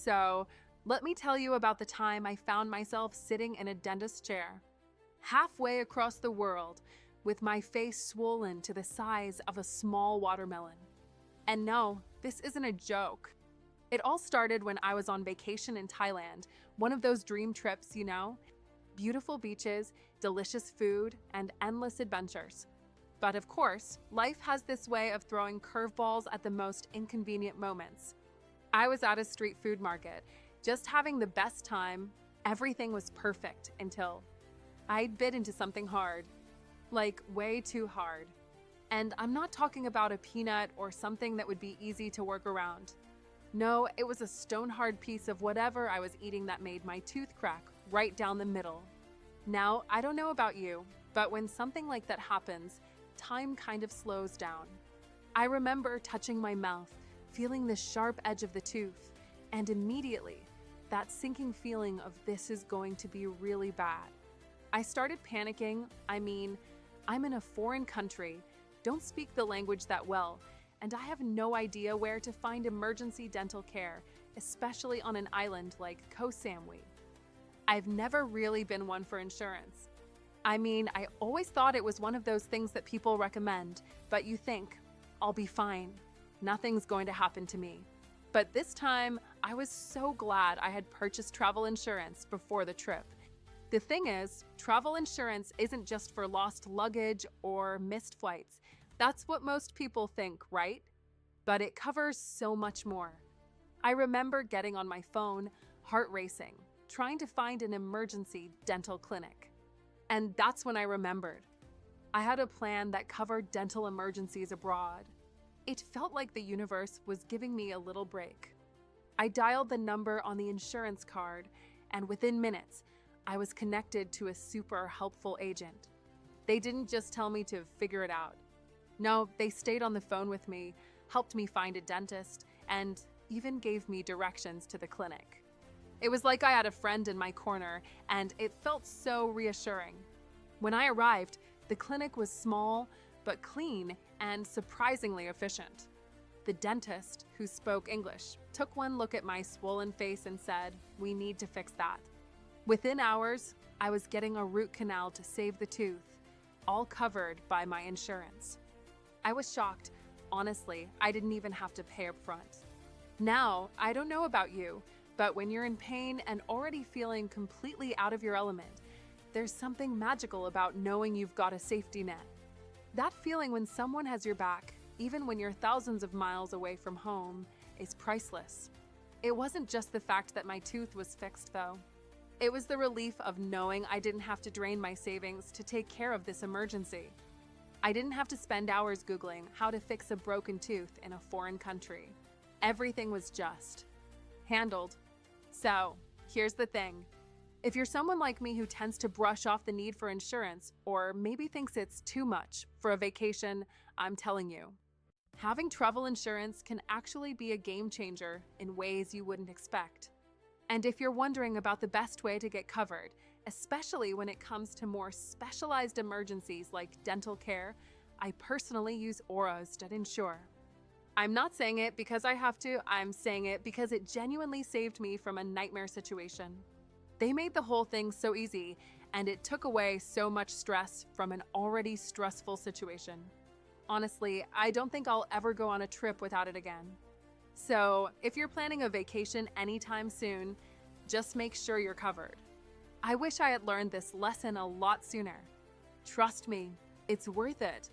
So, let me tell you about the time I found myself sitting in a dentist's chair, halfway across the world, with my face swollen to the size of a small watermelon. And no, this isn't a joke. It all started when I was on vacation in Thailand, one of those dream trips, you know? Beautiful beaches, delicious food, and endless adventures. But of course, life has this way of throwing curveballs at the most inconvenient moments. I was at a street food market, just having the best time. Everything was perfect until I'd bit into something hard. Like, way too hard. And I'm not talking about a peanut or something that would be easy to work around. No, it was a stone-hard piece of whatever I was eating that made my tooth crack right down the middle. Now, I don't know about you, but when something like that happens, time kind of slows down. I remember touching my mouth, feeling the sharp edge of the tooth, and immediately, that sinking feeling of this is going to be really bad. I started panicking. I'm in a foreign country, don't speak the language that well, and I have no idea where to find emergency dental care, especially on an island like Koh Samui. I've never really been one for insurance. I always thought it was one of those things that people recommend, but you think, I'll be fine. Nothing's going to happen to me. But this time, I was so glad I had purchased travel insurance before the trip. The thing is, travel insurance isn't just for lost luggage or missed flights. That's what most people think, right? But it covers so much more. I remember getting on my phone, heart racing, trying to find an emergency dental clinic. And that's when I remembered. I had a plan that covered dental emergencies abroad. It felt like the universe was giving me a little break. I dialed the number on the insurance card, and within minutes, I was connected to a super helpful agent. They didn't just tell me to figure it out. No, they stayed on the phone with me, helped me find a dentist, and even gave me directions to the clinic. It was like I had a friend in my corner, and it felt so reassuring. When I arrived, the clinic was small, but clean and surprisingly efficient. The dentist, who spoke English, took one look at my swollen face and said, "We need to fix that." Within hours, I was getting a root canal to save the tooth, all covered by my insurance. I was shocked. Honestly, I didn't even have to pay up front. Now, I don't know about you, but when you're in pain and already feeling completely out of your element, there's something magical about knowing you've got a safety net. That feeling when someone has your back, even when you're thousands of miles away from home, is priceless. It wasn't just the fact that my tooth was fixed, though. It was the relief of knowing I didn't have to drain my savings to take care of this emergency. I didn't have to spend hours Googling how to fix a broken tooth in a foreign country. Everything was just handled. So, here's the thing. If you're someone like me who tends to brush off the need for insurance, or maybe thinks it's too much for a vacation, I'm telling you, having travel insurance can actually be a game changer in ways you wouldn't expect. And if you're wondering about the best way to get covered, especially when it comes to more specialized emergencies like dental care, I personally use Orozsted Insure. I'm not saying it because I have to, I'm saying it because it genuinely saved me from a nightmare situation. They made the whole thing so easy, and it took away so much stress from an already stressful situation. Honestly, I don't think I'll ever go on a trip without it again. So, if you're planning a vacation anytime soon, just make sure you're covered. I wish I had learned this lesson a lot sooner. Trust me, it's worth it.